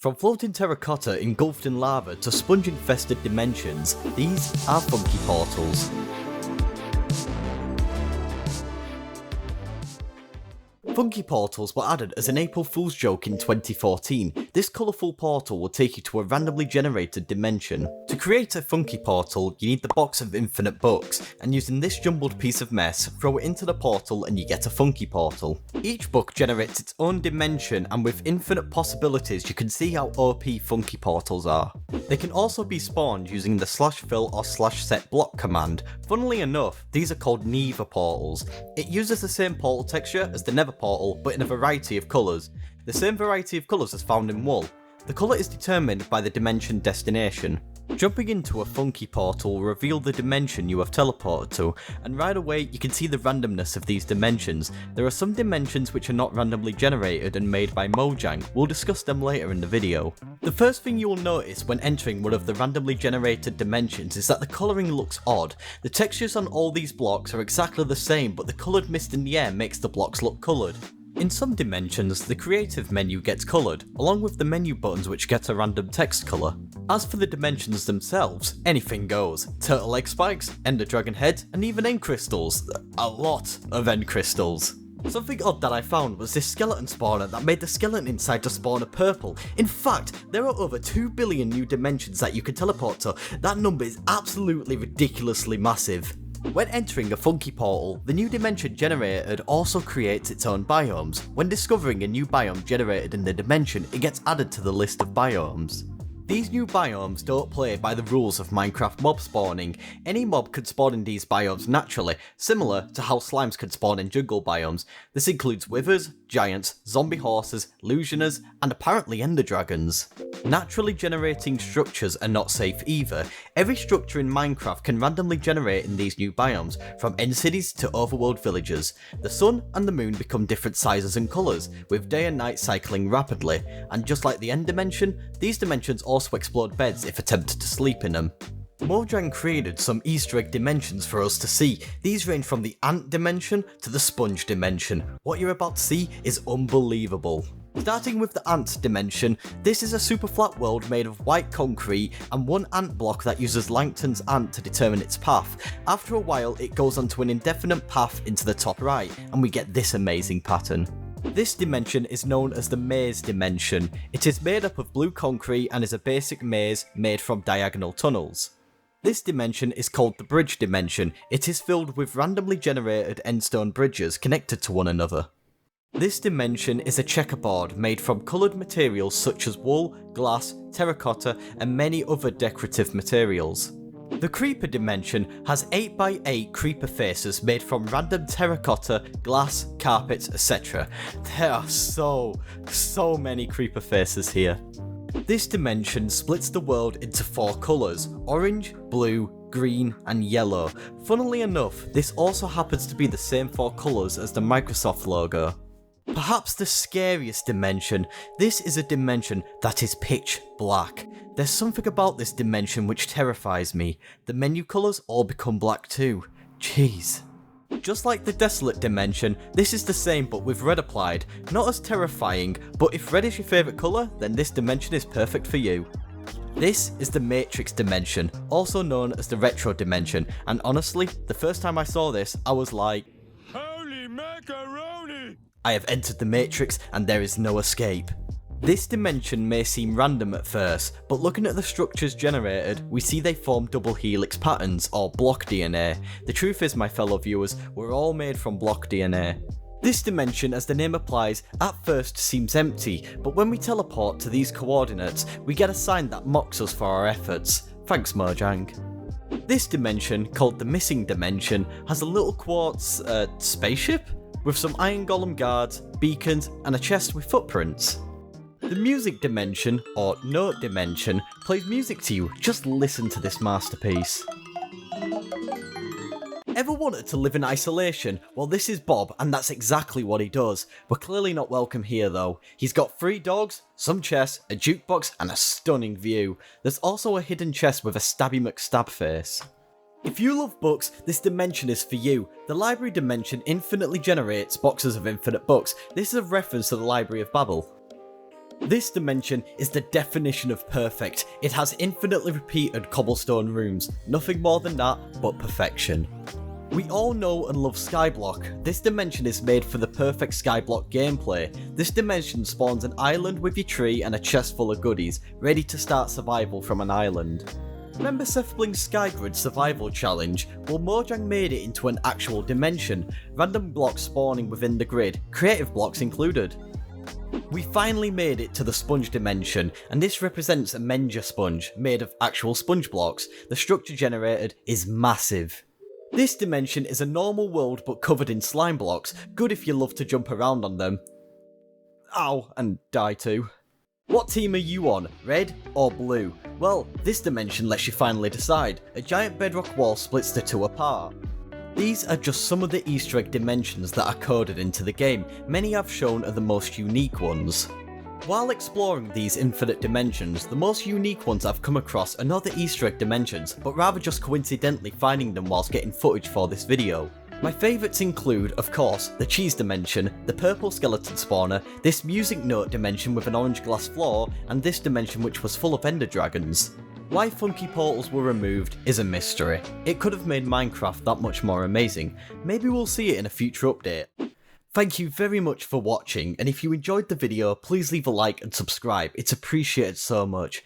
From floating terracotta engulfed in lava to sponge-infested dimensions, these are funky portals. Funky portals were added as an April Fool's joke in 2014. This colourful portal will take you to a randomly generated dimension. To create a funky portal, you need the box of infinite books, and using this jumbled piece of mess, throw it into the portal and you get a funky portal. Each book generates its own dimension, and with infinite possibilities you can see how OP funky portals are. They can also be spawned using the /fill or /set block command. Funnily enough, these are called Nether portals. It uses the same portal texture as the Nether portal, but in a variety of colours. The same variety of colours as found in wool. The colour is determined by the dimension destination. Jumping into a funky portal will reveal the dimension you have teleported to, and right away you can see the randomness of these dimensions. There are some dimensions which are not randomly generated and made by Mojang. We'll discuss them later in the video. The first thing you will notice when entering one of the randomly generated dimensions is that the colouring looks odd. The textures on all these blocks are exactly the same, but the coloured mist in the air makes the blocks look coloured. In some dimensions, the creative menu gets coloured, along with the menu buttons which get a random text colour. As for the dimensions themselves, anything goes. Turtle egg spikes, ender dragon head, and even end crystals. A lot of end crystals. Something odd that I found was this skeleton spawner that made the skeleton inside the spawner purple. In fact, there are over 2 billion new dimensions that you can teleport to. That number is absolutely ridiculously massive. When entering a funky portal, the new dimension generated also creates its own biomes. When discovering a new biome generated in the dimension, it gets added to the list of biomes. These new biomes don't play by the rules of Minecraft mob spawning. Any mob could spawn in these biomes naturally, similar to how slimes could spawn in jungle biomes. This includes withers, giants, zombie horses, illusioners, and apparently ender dragons. Naturally generating structures are not safe either. Every structure in Minecraft can randomly generate in these new biomes, from end cities to overworld villages. The sun and the moon become different sizes and colours, with day and night cycling rapidly, and just like the end dimension, these dimensions also explode beds if attempted to sleep in them. Mojang created some Easter egg dimensions for us to see. These range from the ant dimension to the sponge dimension. What you're about to see is unbelievable. Starting with the ant dimension, this is a super flat world made of white concrete and one ant block that uses Langton's ant to determine its path. After a while it goes onto an indefinite path into the top right, and we get this amazing pattern. This dimension is known as the maze dimension. It is made up of blue concrete and is a basic maze made from diagonal tunnels. This dimension is called the bridge dimension. It is filled with randomly generated endstone bridges connected to one another. This dimension is a checkerboard made from coloured materials such as wool, glass, terracotta, and many other decorative materials. The creeper dimension has 8x8 creeper faces made from random terracotta, glass, carpets, etc. There are so many creeper faces here. This dimension splits the world into 4 colours: orange, blue, green, and yellow. Funnily enough, this also happens to be the same 4 colours as the Microsoft logo. Perhaps the scariest dimension, this is a dimension that is pitch black. There's something about this dimension which terrifies me. The menu colours all become black too. Jeez. Just like the desolate dimension, this is the same but with red applied. Not as terrifying, but if red is your favourite colour, then this dimension is perfect for you. This is the Matrix dimension, also known as the retro dimension, and honestly, the first time I saw this, I was like, "Holy macaroni! I have entered the Matrix and there is no escape." This dimension may seem random at first, but looking at the structures generated, we see they form double helix patterns, or block DNA. The truth is, my fellow viewers, we're all made from block DNA. This dimension, as the name applies, at first seems empty, but when we teleport to these coordinates, we get a sign that mocks us for our efforts. Thanks, Mojang. This dimension, called the missing dimension, has a little quartz, spaceship? With some iron golem guards, beacons, and a chest with footprints. The music dimension, or note dimension, plays music to you. Just listen to this masterpiece. Ever wanted to live in isolation? Well, this is Bob, and that's exactly what he does. We're clearly not welcome here though. He's got 3 dogs, some chess, a jukebox, and a stunning view. There's also a hidden chest with a Stabby McStab face. If you love books, this dimension is for you. The library dimension infinitely generates boxes of infinite books. This is a reference to the Library of Babel. This dimension is the definition of perfect. It has infinitely repeated cobblestone rooms, nothing more than that but perfection. We all know and love Skyblock. This dimension is made for the perfect Skyblock gameplay. This dimension spawns an island with your tree and a chest full of goodies, ready to start survival from an island. Remember SethBling's Skygrid survival challenge? Well, Mojang made it into an actual dimension, random blocks spawning within the grid, creative blocks included. We finally made it to the sponge dimension, and this represents a Menja sponge, made of actual sponge blocks. The structure generated is massive. This dimension is a normal world but covered in slime blocks, good if you love to jump around on them. Ow, and die too. What team are you on, red or blue? Well, this dimension lets you finally decide. A giant bedrock wall splits the two apart. These are just some of the Easter egg dimensions that are coded into the game. Many I've shown are the most unique ones. While exploring these infinite dimensions, the most unique ones I've come across are not the Easter egg dimensions, but rather just coincidentally finding them whilst getting footage for this video. My favourites include, of course, the cheese dimension, the purple skeleton spawner, this music note dimension with an orange glass floor, and this dimension which was full of ender dragons. Why funky portals were removed is a mystery. It could have made Minecraft that much more amazing. Maybe we'll see it in a future update. Thank you very much for watching, and if you enjoyed the video, please leave a like and subscribe, it's appreciated so much.